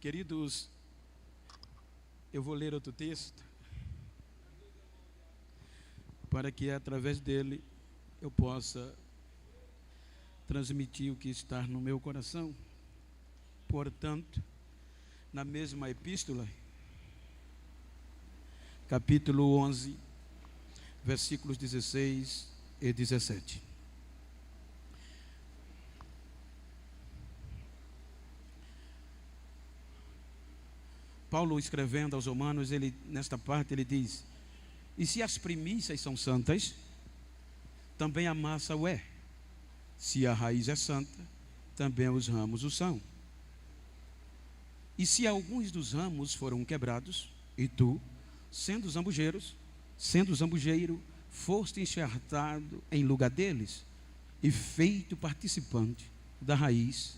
Queridos, eu vou ler outro texto para que através dele eu possa transmitir o que está no meu coração. Portanto, na mesma epístola, capítulo 11, versículos 16 e 17. Paulo, escrevendo aos Romanos, nesta parte ele diz: e se as primícias são santas, também a massa o é. Se a raiz é santa, também os ramos o são. E se alguns dos ramos foram quebrados, e tu, sendo zambujeiro, foste enxertado em lugar deles, e feito participante da raiz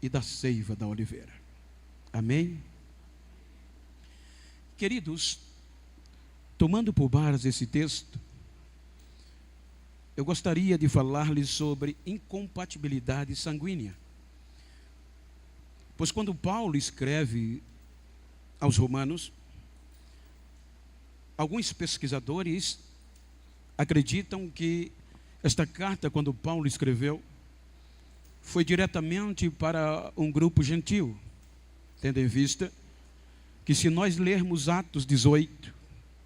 e da seiva da oliveira. Amém? Queridos, tomando por base esse texto, eu gostaria de falar-lhes sobre incompatibilidade sanguínea. Pois quando Paulo escreve aos Romanos, alguns pesquisadores acreditam que esta carta, quando Paulo escreveu, foi diretamente para um grupo gentil, tendo em vista que, se nós lermos Atos 18,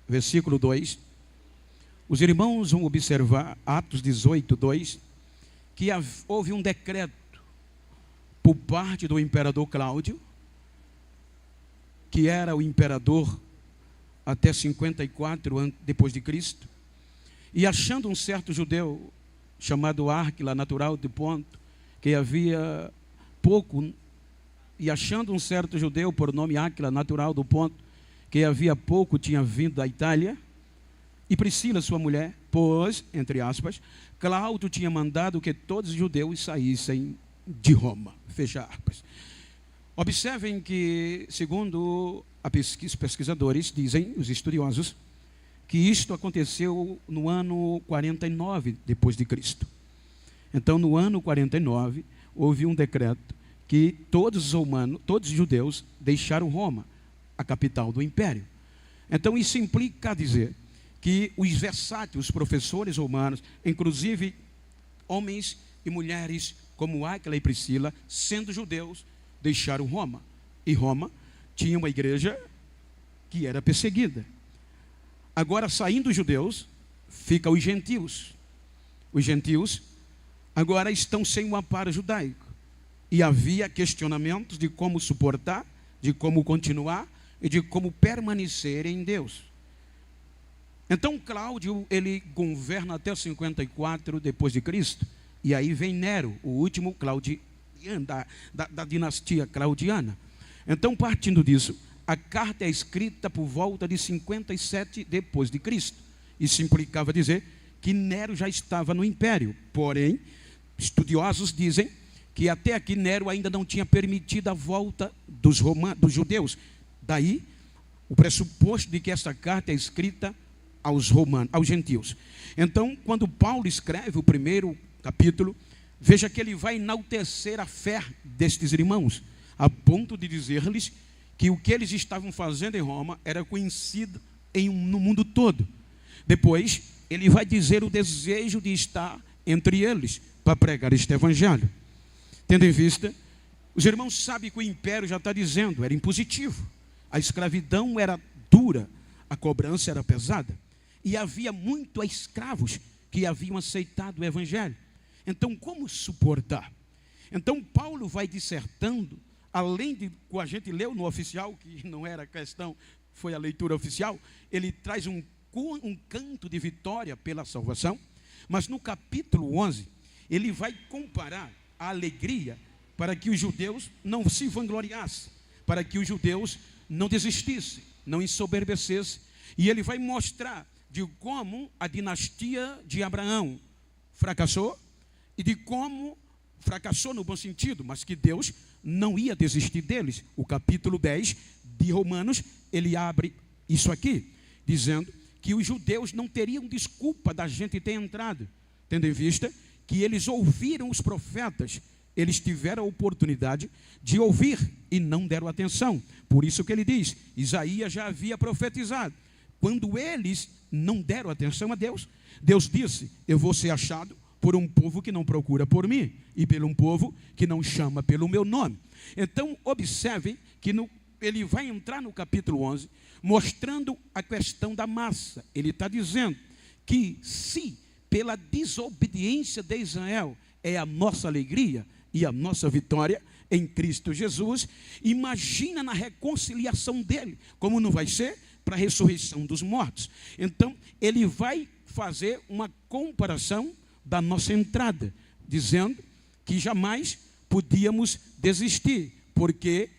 versículo 2, os irmãos vão observar, Atos 18, 2, que houve um decreto por parte do imperador Cláudio, que era o imperador até 54 depois de Cristo, e achando um certo judeu chamado Áquila, natural de Ponto, que havia pouco, e achando um certo judeu por nome Áquila, natural do Ponto, que havia pouco tinha vindo da Itália, e Priscila, sua mulher, pois, entre aspas, Cláudio tinha mandado que todos os judeus saíssem de Roma, fecha aspas. Observem que, segundo os pesquisadores, dizem os estudiosos, que isto aconteceu no ano 49 depois de Cristo. Então, no ano 49, houve um decreto que todos os romanos, todos os judeus deixaram Roma, a capital do império. Então, isso implica dizer que os versáteis, os professores romanos, inclusive homens e mulheres como Áquila e Priscila, sendo judeus, deixaram Roma. E Roma tinha uma igreja que era perseguida. Agora, saindo os judeus, ficam os gentios. Os gentios agora estão sem o amparo judaico. E havia questionamentos de como suportar, de como continuar e de como permanecer em Deus. Então, Cláudio, ele governa até 54 depois de Cristo. E aí vem Nero, o último claudiano, da dinastia claudiana. Então, partindo disso, a carta é escrita por volta de 57 depois de Cristo. Isso implicava dizer que Nero já estava no império. Porém, estudiosos dizem que até aqui Nero ainda não tinha permitido a volta dos judeus. Daí, o pressuposto de que esta carta é escrita aos romanos, aos gentios. Então, quando Paulo escreve o primeiro capítulo, veja que ele vai enaltecer a fé destes irmãos, a ponto de dizer-lhes que o que eles estavam fazendo em Roma era conhecido no mundo todo. Depois, ele vai dizer o desejo de estar entre eles para pregar este evangelho. Tendo em vista, os irmãos sabem que o império já está dizendo, era impositivo. A escravidão era dura, a cobrança era pesada. E havia muitos escravos que haviam aceitado o evangelho. Então, como suportar? Então, Paulo vai dissertando, além de que a gente leu no oficial, que não era questão, foi a leitura oficial, ele traz um canto de vitória pela salvação, mas no capítulo 11, ele vai comparar a alegria para que os judeus não se vangloriassem, para que os judeus não desistissem, não ensoberbecessem, e ele vai mostrar de como a dinastia de Abraão fracassou, e de como fracassou no bom sentido, mas que Deus não ia desistir deles. O capítulo 10 de Romanos, ele abre isso aqui, dizendo que os judeus não teriam desculpa da gente ter entrado, tendo em vista que eles ouviram os profetas, eles tiveram a oportunidade de ouvir e não deram atenção. Por isso que ele diz, Isaías já havia profetizado. Quando eles não deram atenção a Deus, Deus disse, eu vou ser achado por um povo que não procura por mim, e por um povo que não chama pelo meu nome. Então, observem que ele vai entrar no capítulo 11, mostrando a questão da massa. Ele está dizendo que se pela desobediência de Israel é a nossa alegria e a nossa vitória em Cristo Jesus, imagina na reconciliação dele, como não vai ser para a ressurreição dos mortos. Então, ele vai fazer uma comparação da nossa entrada, dizendo que jamais podíamos desistir, porque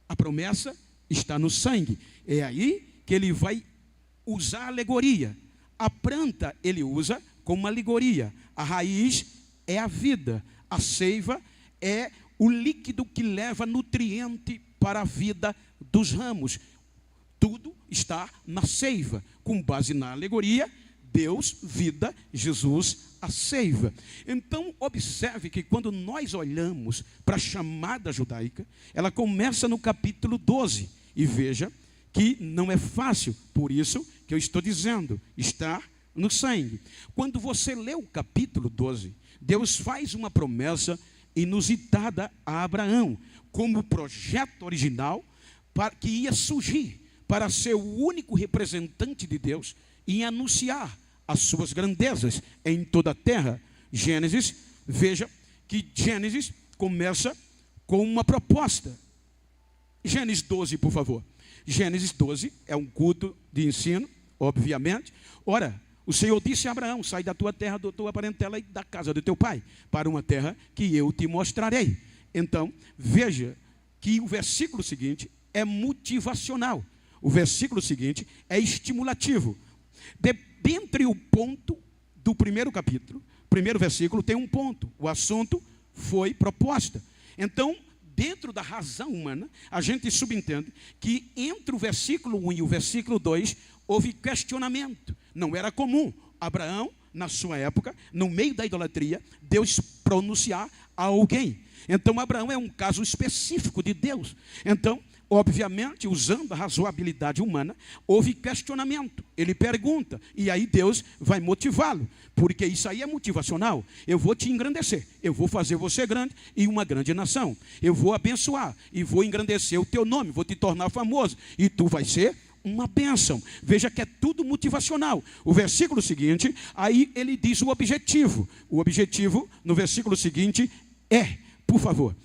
a promessa está no sangue. É aí que ele vai usar a alegoria. A planta ele usa como alegoria. A raiz é a vida. A seiva é o líquido que leva nutriente para a vida dos ramos. Tudo está na seiva. Com base na alegoria, Deus, vida, Jesus, a seiva. Então, observe que quando nós olhamos para a chamada judaica, ela começa no capítulo 12. E veja que não é fácil, por isso que eu estou dizendo, está no sangue. Quando você lê o capítulo 12, Deus faz uma promessa inusitada a Abraão, como projeto original que ia surgir para ser o único representante de Deus e anunciar as suas grandezas em toda a terra. Gênesis, veja que Gênesis começa com uma proposta. Gênesis 12, por favor. Gênesis 12 é um culto de ensino, obviamente. Ora, o Senhor disse a Abraão, sai da tua terra, da tua parentela e da casa do teu pai, para uma terra que eu te mostrarei. Então, veja que o versículo seguinte é motivacional. O versículo seguinte é estimulativo. Dentre o ponto do primeiro capítulo, primeiro versículo tem um ponto. O assunto foi proposta. Então, dentro da razão humana, a gente subentende que entre o versículo 1 e o versículo 2, houve questionamento. Não era comum Abraão, na sua época, no meio da idolatria, Deus pronunciar a alguém. Então, Abraão é um caso específico de Deus. Então, obviamente, usando a razoabilidade humana, houve questionamento. Ele pergunta, e aí Deus vai motivá-lo, porque isso aí é motivacional. Eu vou te engrandecer, eu vou fazer você grande e uma grande nação. Eu vou abençoar e vou engrandecer o teu nome, vou te tornar famoso, e tu vai ser uma bênção. Veja que é tudo motivacional. O versículo seguinte, aí ele diz o objetivo. O objetivo, no versículo seguinte, é, por favor,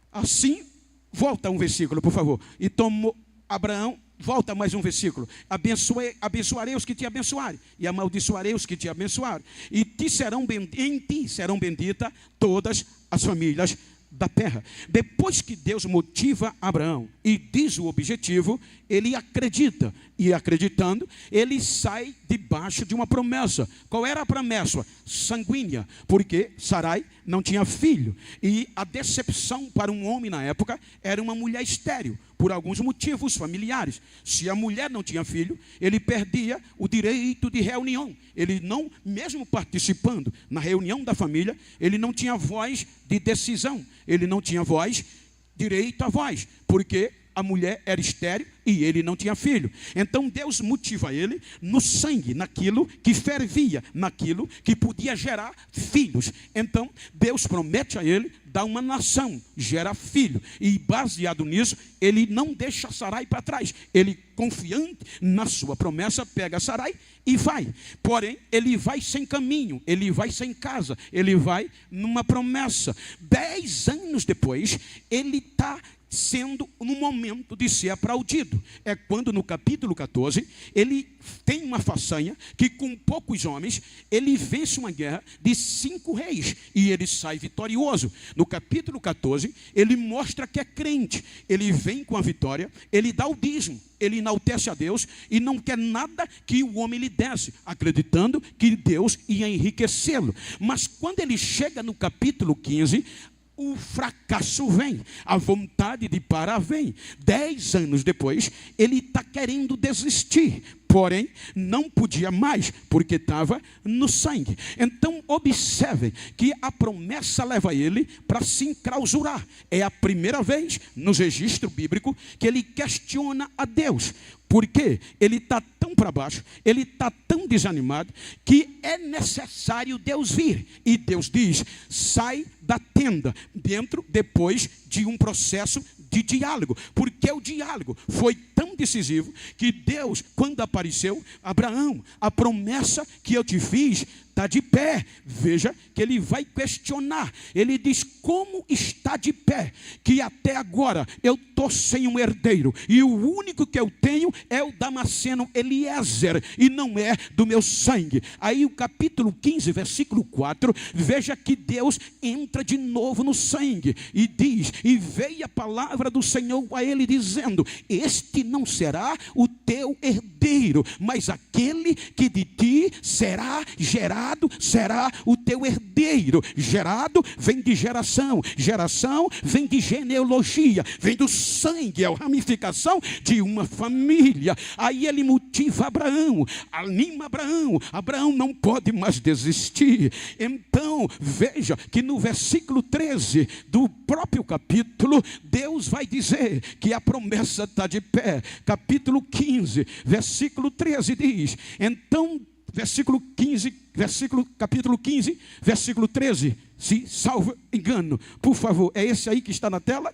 assim. Volta um versículo, por favor. E tomou Abraão, volta mais um versículo. Abençoarei os que te abençoarem, e amaldiçoarei os que te abençoarem. E em ti serão benditas todas as famílias da terra. Depois que Deus motiva Abraão e diz o objetivo, ele acredita. E acreditando, ele sai debaixo de uma promessa. Qual era a promessa? Sanguínea, porque Sarai não tinha filho. E a decepção para um homem na época era uma mulher estéril, por alguns motivos familiares. Se a mulher não tinha filho, ele perdia o direito de reunião. Ele não, mesmo participando na reunião da família, ele não tinha voz de decisão. Ele não tinha direito à voz, porque a mulher era estéril e ele não tinha filho. Então Deus motiva ele no sangue, naquilo que fervia, naquilo que podia gerar filhos. Então Deus promete a ele dar uma nação, gera filho. E baseado nisso, ele não deixa Sarai para trás. Ele, confiante na sua promessa, pega Sarai e vai. Porém, ele vai sem caminho, ele vai sem casa, ele vai numa promessa. 10 anos depois, ele está sendo no momento de ser aplaudido. É quando no capítulo 14 ele tem uma façanha que com poucos homens ele vence uma guerra de 5 reis e ele sai vitorioso. No capítulo 14 ele mostra que é crente, ele vem com a vitória, ele dá o dízimo, ele enaltece a Deus e não quer nada que o homem lhe desse, acreditando que Deus ia enriquecê-lo. Mas quando ele chega no capítulo 15, o fracasso vem, a vontade de parar vem. 10 anos depois, ele está querendo desistir, porém não podia mais, porque estava no sangue. Então observem que a promessa leva ele para se enclausurar. É a primeira vez no registro bíblico que ele questiona a Deus. Porque ele está tão para baixo, ele está tão desanimado, que é necessário Deus vir. E Deus diz: sai da tenda, depois de um processo de diálogo. Porque o diálogo foi tão decisivo que Deus, quando apareceu, Abraão, a promessa que eu te fiz está de pé. Veja que ele vai questionar. Ele diz: como está de pé? Que até agora eu estou sem um herdeiro, e o único que eu tenho é o Damasceno Eliezer, e não é do meu sangue. Aí o capítulo 15, versículo 4, veja que Deus entra de novo no sangue e diz: e veio a palavra do Senhor a ele dizendo: este não será o teu herdeiro, mas aquele que de ti será gerado será o teu herdeiro. Gerado vem de geração, geração vem de genealogia, vem do sangue, é a ramificação de uma família. Aí ele motiva Abraão, anima Abraão. Abraão não pode mais desistir. Então veja que no versículo 13 do próprio capítulo, Deus vai dizer que a promessa está de pé. Capítulo 15, versículo 13 diz: então, capítulo 15, versículo 13, se salvo engano, por favor, é esse aí que está na tela?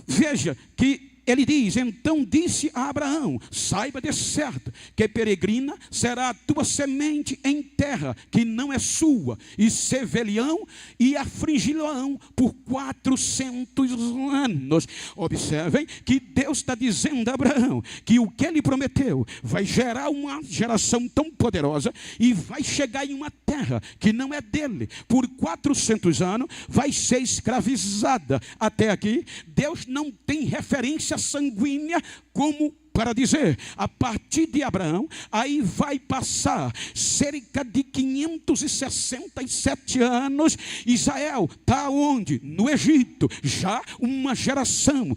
Veja que ele diz: então disse a Abraão: saiba de certo que peregrina será a tua semente em terra que não é sua, e sevelhão e afligilão por 400 anos. Observem que Deus está dizendo a Abraão que o que ele prometeu vai gerar uma geração tão poderosa, e vai chegar em uma terra que não é dele. Por 400 anos vai ser escravizada. Até aqui Deus não tem referência sanguínea como para dizer, a partir de Abraão, aí vai passar cerca de 567 anos. Israel está onde? No Egito. Já uma geração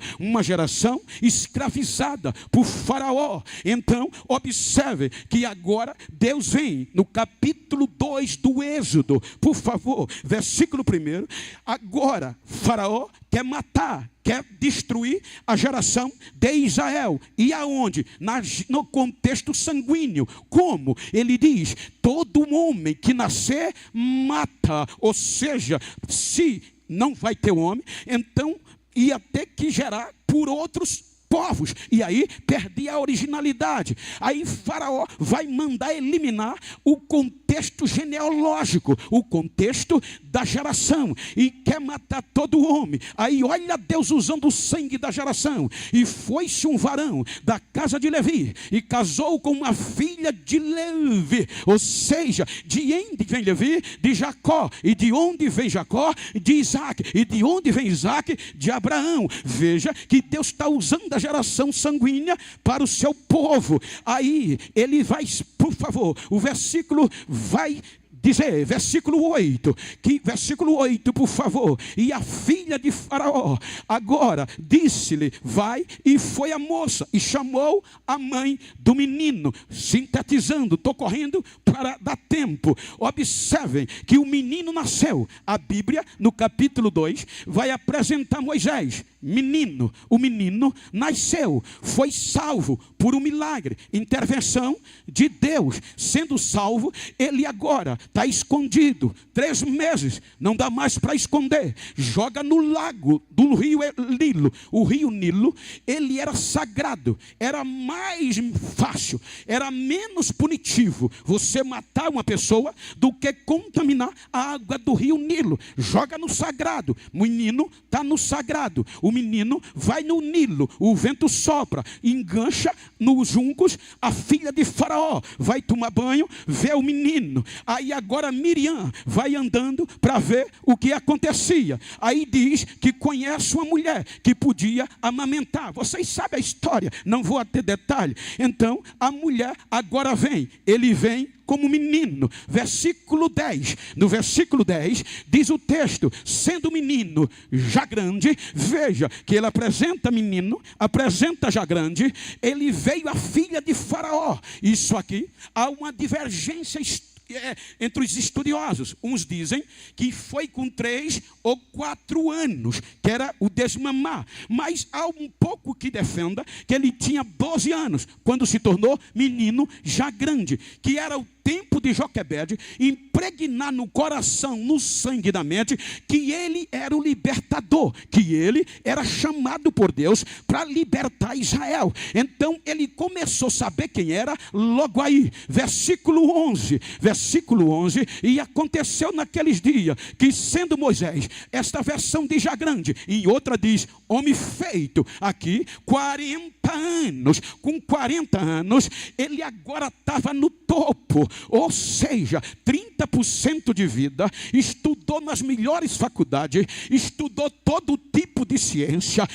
escravizada por Faraó. Então, observe que agora Deus vem no capítulo 2 do Êxodo. Por favor, versículo 1. Agora, Faraó quer matar, quer destruir a geração de Israel. E aonde? No contexto sanguíneo. Como? Ele diz: todo homem que nascer, mata. Ou seja, se não vai ter homem, então ia ter que gerar por outros povos, e aí perdia a originalidade. Aí Faraó vai mandar eliminar o contexto genealógico, o contexto da geração, e quer matar todo homem. Aí olha Deus usando o sangue da geração. E foi-se um varão da casa de Levi e casou com uma filha de Levi. Ou seja, de onde vem Levi? De Jacó. E de onde vem Jacó? De Isaac. E de onde vem Isaac? De Abraão. Veja que Deus está usando a geração sanguínea para o seu povo. Aí ele vai, por favor, o versículo vai dizer, versículo 8, por favor: e a filha de Faraó agora disse-lhe, vai, e foi a moça e chamou a mãe do menino. Sintetizando, estou correndo para dar tempo. Observem que o menino nasceu. A Bíblia, no capítulo 2, vai apresentar Moisés. O menino nasceu, foi salvo por um milagre, intervenção de Deus. Sendo salvo, ele agora está escondido 3 meses, não dá mais para esconder. Joga no lago do rio Nilo. O rio Nilo, ele era sagrado, era mais fácil, era menos punitivo você matar uma pessoa do que contaminar a água do rio Nilo. Joga no sagrado. O menino está no sagrado. O menino vai no Nilo, o vento sopra, engancha nos juncos. A filha de Faraó vai tomar banho, vê o menino. Aí agora Miriam vai andando para ver o que acontecia. Aí diz que conhece uma mulher que podia amamentar. Vocês sabem a história, não vou ter detalhe. Então a mulher agora vem, ele vem como menino. Versículo 10. No versículo 10 diz o texto: sendo menino já grande, veja que ele apresenta menino, apresenta já grande, ele veio a filha de Faraó. Isso aqui há uma divergência entre os estudiosos. Uns dizem que foi com 3 ou 4 anos, que era o desmamar. Mas há um pouco que defenda que ele tinha 12 anos, quando se tornou menino já grande, que era o tempo de Joquebede impregnar no coração, no sangue da mente, que ele era o libertador, que ele era chamado por Deus para libertar Israel. Então ele começou a saber quem era logo aí. Versículo 11, e aconteceu naqueles dias, que sendo Moisés, esta versão diz já grande, e outra diz homem feito, aqui 40 anos, com 40 anos, ele agora estava no topo, ou seja, 30% de vida, estudou nas melhores faculdades, estudou todo tipo de ciência.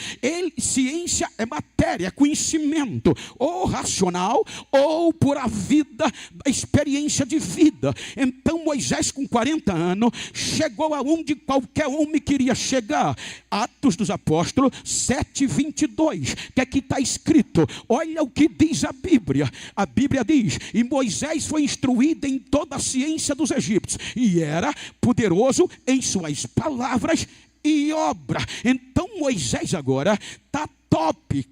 Ciência é matéria, conhecimento, ou racional, ou por a vida, a experiência de vida. Então Moisés, com 40 anos, chegou aonde qualquer homem queria chegar. Atos dos Apóstolos 7:22, que aqui está escrito. Olha o que diz a Bíblia. A Bíblia diz: e Moisés foi instruído em toda a ciência dos egípcios, e era poderoso em suas palavras e obra. Então Moisés agora está top,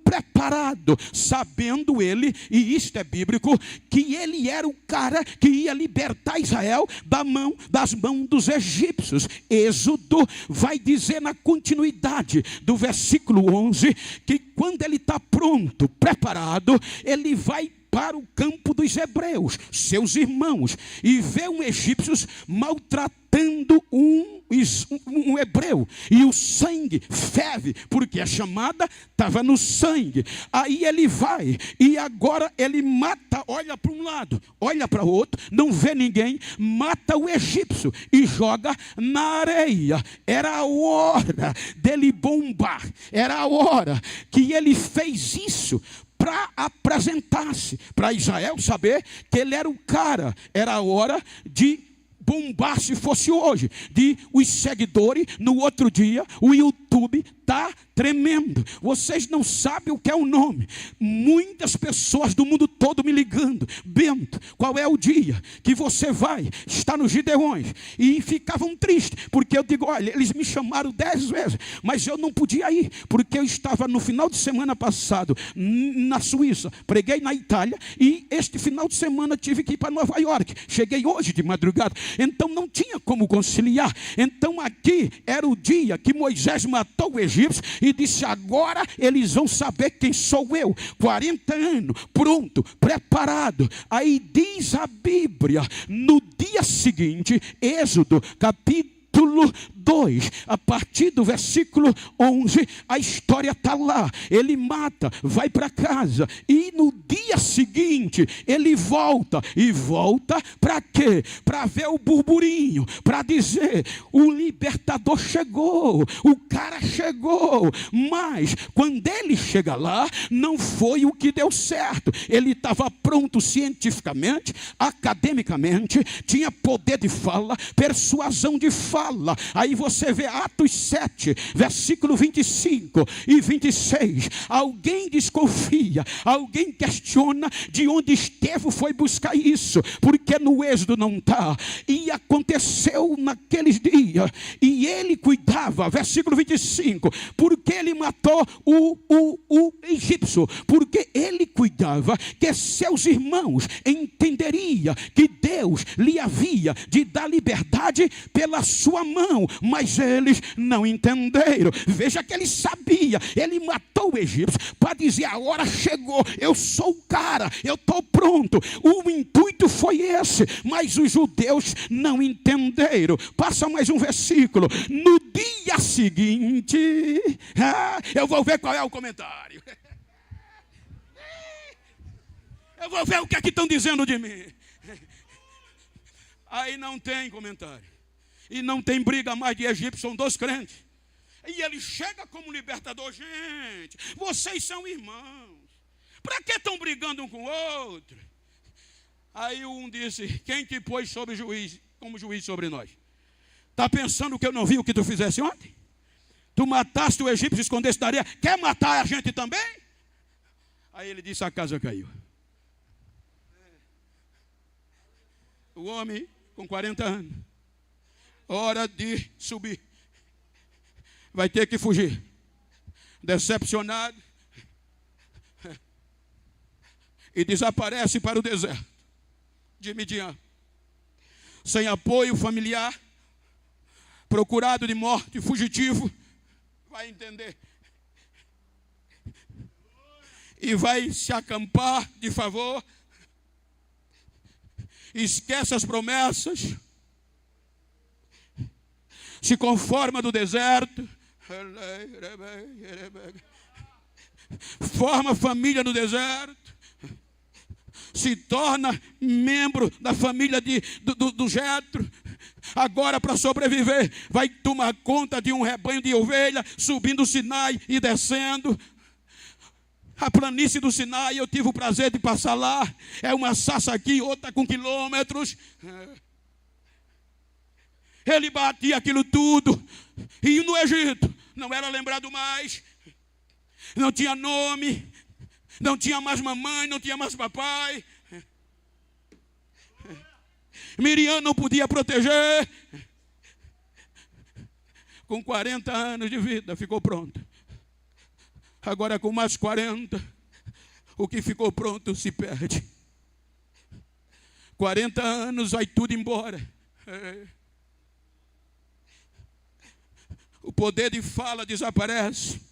preparado, sabendo ele, e isto é bíblico, que ele era o cara que ia libertar Israel das mãos dos egípcios. Êxodo vai dizer na continuidade do versículo 11, que quando ele está pronto, preparado, ele vai para o campo dos hebreus, seus irmãos, e vê um egípcio maltratando um hebreu, e o sangue ferve, porque a chamada estava no sangue. Aí ele vai, e agora ele mata, olha para um lado, olha para o outro, não vê ninguém, mata o egípcio e joga na areia. Era a hora dele bombar, era a hora que ele fez isso, para apresentar-se, para Israel saber que ele era o cara. Era a hora de bombar, se fosse hoje, de os seguidores, no outro dia, o YouTube está tremendo. Vocês não sabem o que é o nome. Muitas pessoas do mundo todo me ligando: Bento, qual é o dia que você vai estar nos Gideões? E ficavam tristes, porque eu digo: olha, eles me chamaram 10 vezes, mas eu não podia ir, porque eu estava no final de semana passado na Suíça, preguei na Itália, e este final de semana tive que ir para Nova York. Cheguei hoje de madrugada, então não tinha como conciliar. Então aqui era o dia que Moisés matou o egípcio e disse: agora eles vão saber quem sou eu. 40 anos, pronto, preparado. Aí diz a Bíblia, no dia seguinte, Êxodo capítulo 2, a partir do versículo 11, a história está lá. Ele mata, vai para casa, e no dia seguinte ele volta. E volta para quê? Para ver o burburinho, para dizer: o libertador chegou, o cara chegou. Mas quando ele chega lá, não foi o que deu certo. Ele estava pronto cientificamente, academicamente, tinha poder de fala, persuasão de fala. Aí você vê Atos 7, versículo 25 e 26. Alguém desconfia, alguém questiona de onde Estevão foi buscar isso, porque no Êxodo não está. E aconteceu naqueles dias, e ele cuidava, versículo 25, porque ele matou o egípcio, porque ele cuidava que seus irmãos entenderiam que Deus lhe havia de dar liberdade pela sua mão, mas eles não entenderam. Veja que ele sabia, ele matou o egípcio para dizer: a hora chegou, eu sou o cara, eu estou pronto. O intuito foi esse, mas os judeus não entenderam. Passa mais um versículo. No dia seguinte, eu vou ver qual é o comentário. Eu vou ver o que é que estão dizendo de mim. Aí não tem comentário. E não tem briga mais de egípcio, são 2 crentes. E ele chega como libertador. Gente, vocês são irmãos. Para que estão brigando um com o outro? Aí um disse: quem te pôs como juiz sobre nós? Está pensando que eu não vi o que tu fizesse ontem? Tu mataste o egípcio e escondeste da areia. Quer matar a gente também? Aí ele disse: a casa caiu. O homem com 40 anos, hora de subir, vai ter que fugir, decepcionado, e desaparece para o deserto de Midian, sem apoio familiar, procurado de morte, fugitivo. Vai entender, e vai se acampar de favor, esquece as promessas, se conforma do deserto, forma família no deserto, se torna membro da família do Jetro. Agora, para sobreviver, vai tomar conta de um rebanho de ovelha, subindo o Sinai e descendo. A planície do Sinai, eu tive o prazer de passar lá. É uma sarça aqui, outra com quilômetros. Ele batia aquilo tudo. E no Egito, não era lembrado mais. Não tinha nome. Não tinha mais mamãe, não tinha mais papai. Miriam não podia proteger. Com 40 anos de vida, ficou pronto. Agora com mais 40, o que ficou pronto se perde. 40 anos, vai tudo embora. O poder de fala desaparece.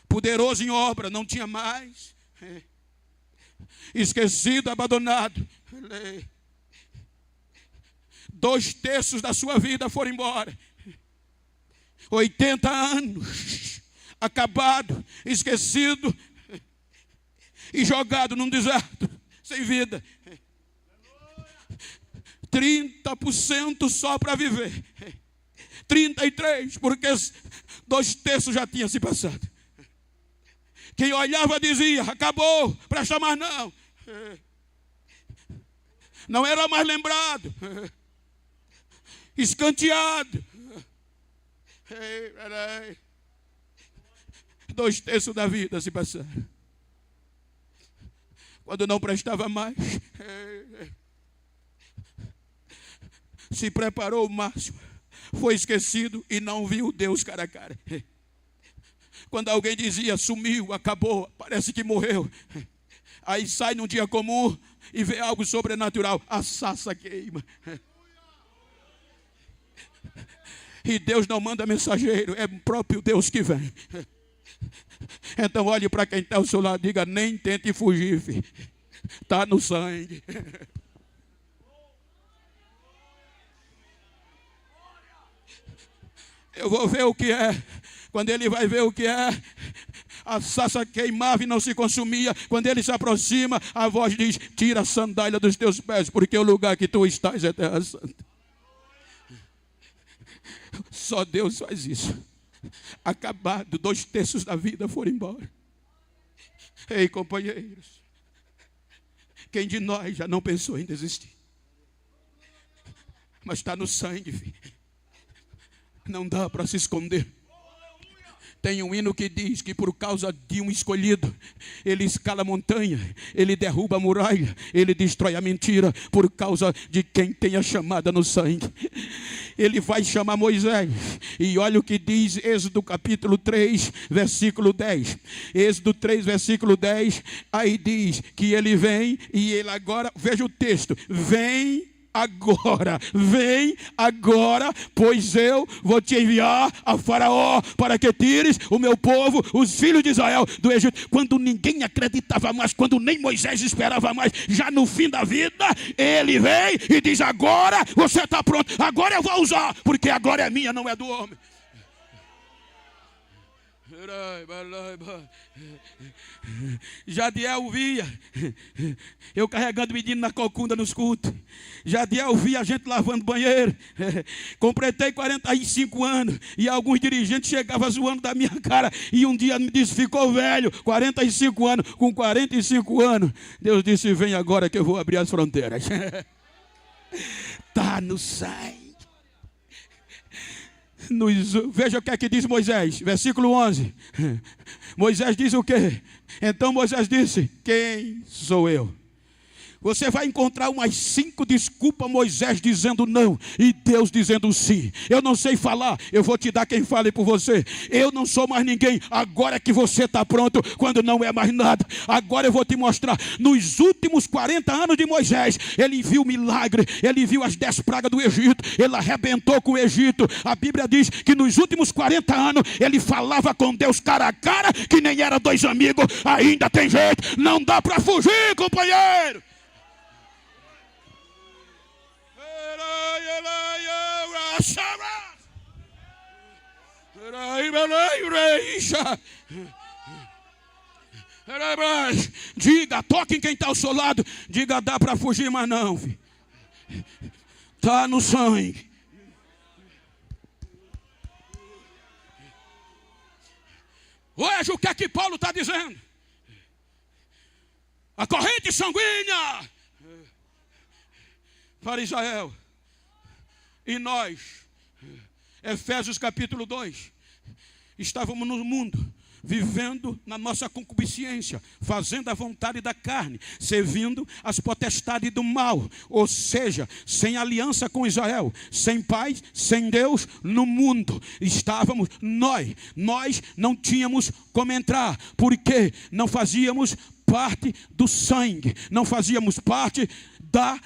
Poderoso em obra, não tinha mais. Esquecido, abandonado. 2/3 da sua vida foram embora. 80 anos. Acabado, esquecido e jogado num deserto, sem vida. 30% só para viver. 33%, porque 2/3 já tinha se passado. Quem olhava dizia: acabou, presta mais não. Não era mais lembrado. Escanteado. 2/3 da vida se passaram. Quando não prestava mais, se preparou o máximo, foi esquecido e não viu Deus cara a cara. Quando alguém dizia: sumiu, acabou, parece que morreu, aí sai num dia comum e vê algo sobrenatural, a sarça queima. E Deus não manda mensageiro, é o próprio Deus que vem. Então olhe para quem está ao seu lado e diga: nem tente fugir, filho. Está no sangue. Eu vou ver o que é. Quando ele vai ver o que é, a sarça queimava e não se consumia. Quando ele se aproxima, a voz diz: tira a sandália dos teus pés, porque o lugar que tu estás é terra santa. Só Deus faz isso. Acabado, 2/3 da vida foram embora. Ei, companheiros, quem de nós já não pensou em desistir? Mas está no sangue, filho. Não dá para se esconder. Tem um hino que diz que por causa de um escolhido, ele escala a montanha, ele derruba a muralha, ele destrói a mentira, por causa de quem tem a chamada no sangue. Ele vai chamar Moisés, e olha o que diz Êxodo capítulo 3, versículo 10. Êxodo 3, versículo 10, aí diz que ele vem, e ele agora, veja o texto, vem agora, pois eu vou te enviar a Faraó para que tires o meu povo, os filhos de Israel, do Egito. Quando ninguém acreditava mais, quando nem Moisés esperava mais, já no fim da vida, ele vem e diz: agora você está pronto, agora eu vou usar, porque a glória é minha, não é do homem. Jadiel via eu carregando menino na cocunda nos cultos. Jadiel via a gente lavando banheiro. Completei 45 anos e alguns dirigentes chegavam zoando da minha cara. E um dia me disse: ficou velho, 45 anos. Com 45 anos, Deus disse: vem agora que eu vou abrir as fronteiras. Está no sangue. Veja o que é que diz Moisés, versículo 11. Moisés diz o quê? Então Moisés disse: quem sou eu? Você vai encontrar umas 5 desculpas, Moisés dizendo não e Deus dizendo sim. Eu não sei falar, eu vou te dar quem fale por você. Eu não sou mais ninguém, agora é que você está pronto, quando não é mais nada. Agora eu vou te mostrar. Nos últimos 40 anos de Moisés, ele viu milagre, ele viu as 10 pragas do Egito, ele arrebentou com o Egito. A Bíblia diz que nos últimos 40 anos, ele falava com Deus cara a cara, que nem era 2 amigos. Ainda tem jeito, não dá para fugir, companheiro. Diga, toque em quem está ao seu lado. Diga: dá para fugir, mas não, está no sangue. Hoje o que é que Paulo está dizendo? A corrente sanguínea para Israel. E nós, Efésios capítulo 2, estávamos no mundo, vivendo na nossa concupiscência, fazendo a vontade da carne, servindo as potestades do mal, ou seja, sem aliança com Israel, sem paz, sem Deus no mundo. Estávamos nós não tínhamos como entrar, porque não fazíamos parte do sangue, não fazíamos parte da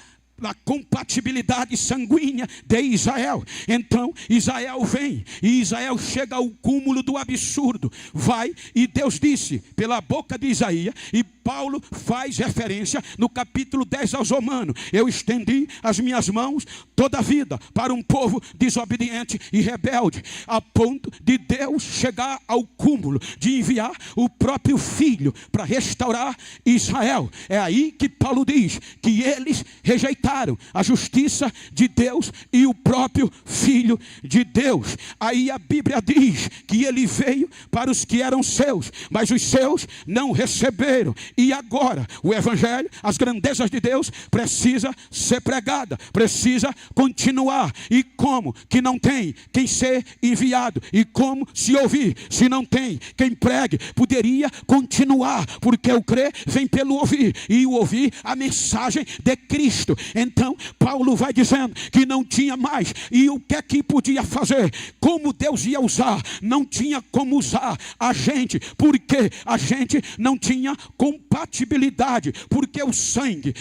compatibilidade sanguínea de Israel. Então Israel vem e Israel chega ao cúmulo do absurdo. Vai, e Deus disse pela boca de Isaías, e Paulo faz referência no capítulo 10 aos Romanos: eu estendi as minhas mãos toda a vida para um povo desobediente e rebelde, a ponto de Deus chegar ao cúmulo de enviar o próprio filho para restaurar Israel. É aí que Paulo diz que eles rejeitaram a justiça de Deus e o próprio Filho de Deus. Aí a Bíblia diz que ele veio para os que eram seus, mas os seus não receberam. E agora o Evangelho, as grandezas de Deus, precisa ser pregada, precisa continuar. E como que não tem quem ser enviado? E como se ouvir se não tem quem pregue? Poderia continuar, porque o crer vem pelo ouvir, e o ouvir a mensagem de Cristo. Então Paulo vai dizendo que não tinha mais. E o que é que podia fazer? Como Deus ia usar? Não tinha como usar a gente, porque a gente não tinha compatibilidade, porque o sangue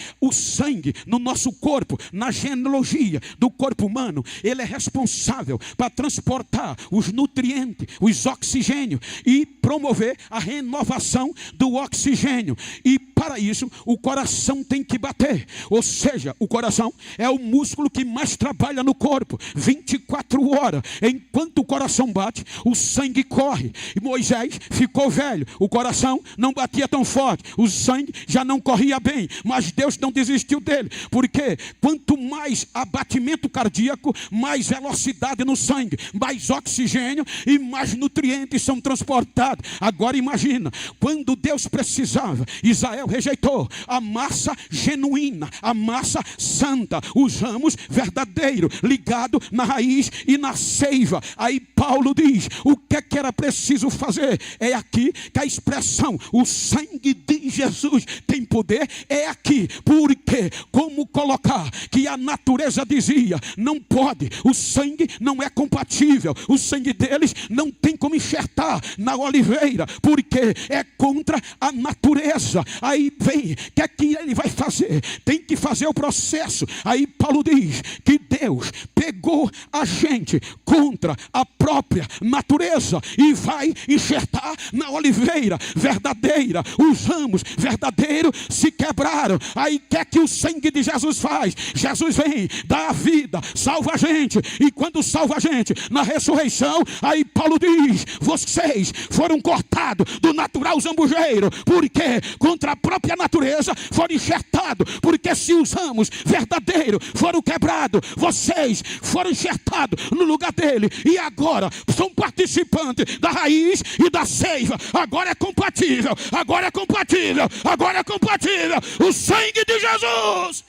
no nosso corpo, na genealogia do corpo humano, ele é responsável para transportar os nutrientes, os oxigênios, e promover a renovação do oxigênio. E para isso o coração tem que bater, ou seja, o coração é o músculo que mais trabalha no corpo, 24 horas. Enquanto o coração bate, o sangue corre. E Moisés ficou velho, o coração não batia tão forte, o sangue já não corria bem, mas Deus não desistiu dele, porque quanto mais abatimento cardíaco, mais velocidade no sangue, mais oxigênio e mais nutrientes são transportados. Agora imagina, quando Deus precisava, Israel rejeitou a massa genuína, a massa santa, os ramos verdadeiros, ligado na raiz e na seiva. Aí Paulo diz, o que é que era preciso fazer? É aqui que a expressão, o sangue de Jesus tem poder, é aqui. Porque como colocar que a natureza dizia, não pode, o sangue não é compatível, o sangue deles não tem como enxertar na oliveira oliveira, porque é contra a natureza. Aí vem, o que é que ele vai fazer? Tem que fazer o processo. Aí Paulo diz que Deus pegou a gente contra a própria natureza e vai enxertar na oliveira verdadeira. Os ramos verdadeiros se quebraram. Aí o que é que o sangue de Jesus faz? Jesus vem, dá a vida, salva a gente. E quando salva a gente na ressurreição, aí Paulo diz: vocês foram cortados do natural zambujeiro, porque contra a própria natureza foram enxertados. Porque se os ramos verdadeiros foram quebrados, vocês foram enxertados no lugar dele, e agora são participantes da raiz e da seiva. Agora é compatível, agora é compatível, agora é compatível. O sangue de Jesus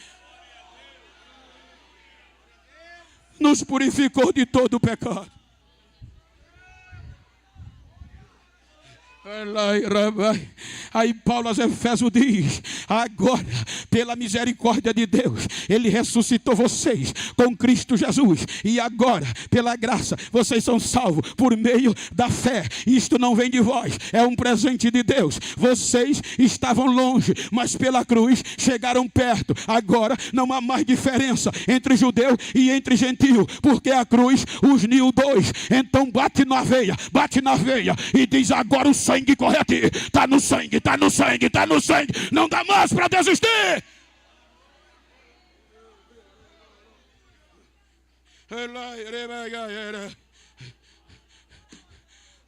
nos purificou de todo o pecado. Aí Paulo aos Efésios diz: agora, pela misericórdia de Deus, Ele ressuscitou vocês com Cristo Jesus, e agora, pela graça, vocês são salvos por meio da fé. Isto não vem de vós, é um presente de Deus. Vocês estavam longe, mas pela cruz chegaram perto. Agora não há mais diferença entre judeu e entre gentio, porque a cruz os uniu dois. Então bate na veia e diz: agora o sangue corre a ti. Está no sangue, está no sangue, está no sangue. Não dá mais para desistir.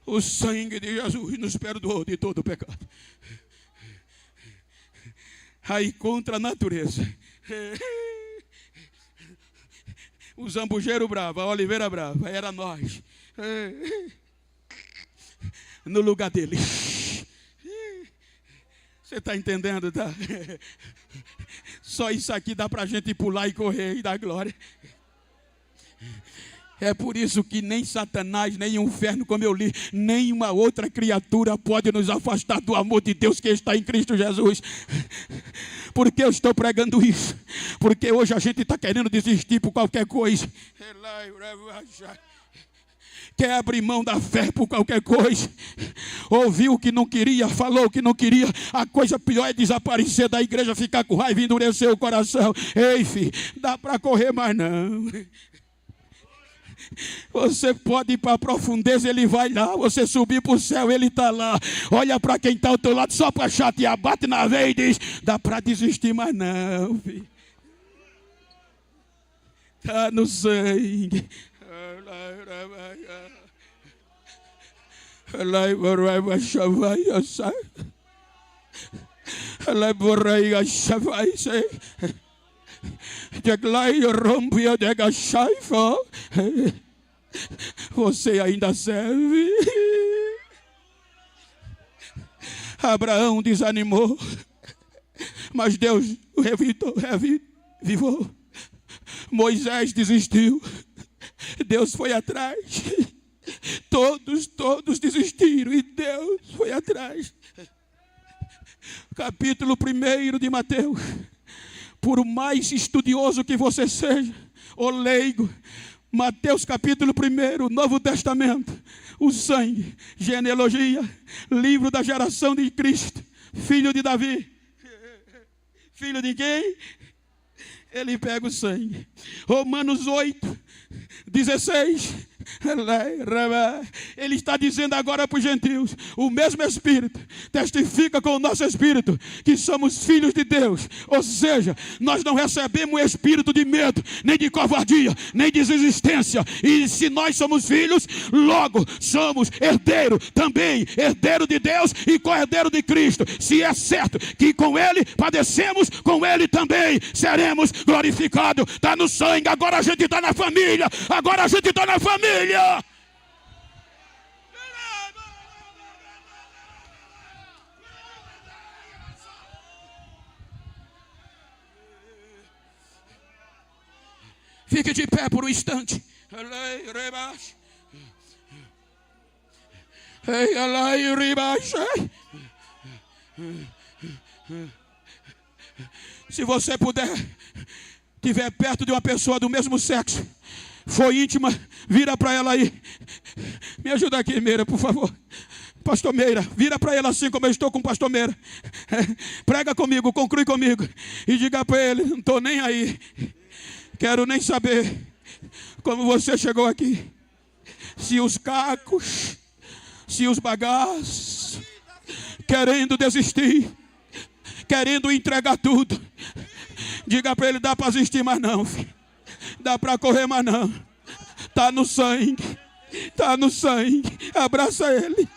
O sangue de Jesus nos perdoou de todo o pecado. Aí contra a natureza, o zambujeiro bravo, a oliveira brava, era nós. No lugar dele. Você está entendendo, tá? Só isso aqui dá para a gente pular e correr e dar glória. É por isso que nem Satanás, nem o inferno, como eu li, nenhuma outra criatura pode nos afastar do amor de Deus que está em Cristo Jesus. Por que eu estou pregando isso? Porque hoje a gente está querendo desistir por qualquer coisa. Quer abrir mão da fé por qualquer coisa. Ouviu o que não queria, falou o que não queria. A coisa pior é desaparecer da igreja, ficar com raiva e endurecer o coração. Ei, filho, dá para correr mais não. Você pode ir para a profundeza, ele vai lá. Você subir para o céu, ele está lá. Olha para quem está ao teu lado só para chatear. Bate na veia e diz: dá para desistir mais não, filho. Está no sangue. Você ainda serve. Abraão desanimou, mas Deus o revivou. Moisés desistiu, Deus foi atrás. Todos desistiram e Deus foi atrás. Capítulo 1 de Mateus. Por mais estudioso que você seja, ou leigo, Mateus capítulo 1, Novo Testamento, o sangue, genealogia, livro da geração de Cristo, filho de Davi. Filho de quem? Ele pega o sangue. Romanos 8, 16. Ele está dizendo agora para os gentios: o mesmo Espírito testifica com o nosso Espírito que somos filhos de Deus. Ou seja, nós não recebemos espírito de medo, nem de covardia, nem de desistência. E se nós somos filhos, logo somos herdeiro também, herdeiro de Deus e co-herdeiro de Cristo. Se é certo que com Ele padecemos, com Ele também seremos glorificados. Está no sangue. Agora a gente está na família. Agora a gente está na família. Fique de pé por um instante. Se você puder, estiver perto de uma pessoa do mesmo sexo, foi íntima, vira para ela aí. Me ajuda aqui, Meira, por favor. Pastor Meira, vira para ele assim como eu estou com o pastor Meira. Prega comigo, conclui comigo. E diga para ele, não estou nem aí. Quero nem saber como você chegou aqui. Se os cacos, se os bagaços, querendo desistir, querendo entregar tudo. Diga para ele, dá para desistir mais não, filho. Dá para correr mais não. Está no sangue. Está no sangue. Abraça ele.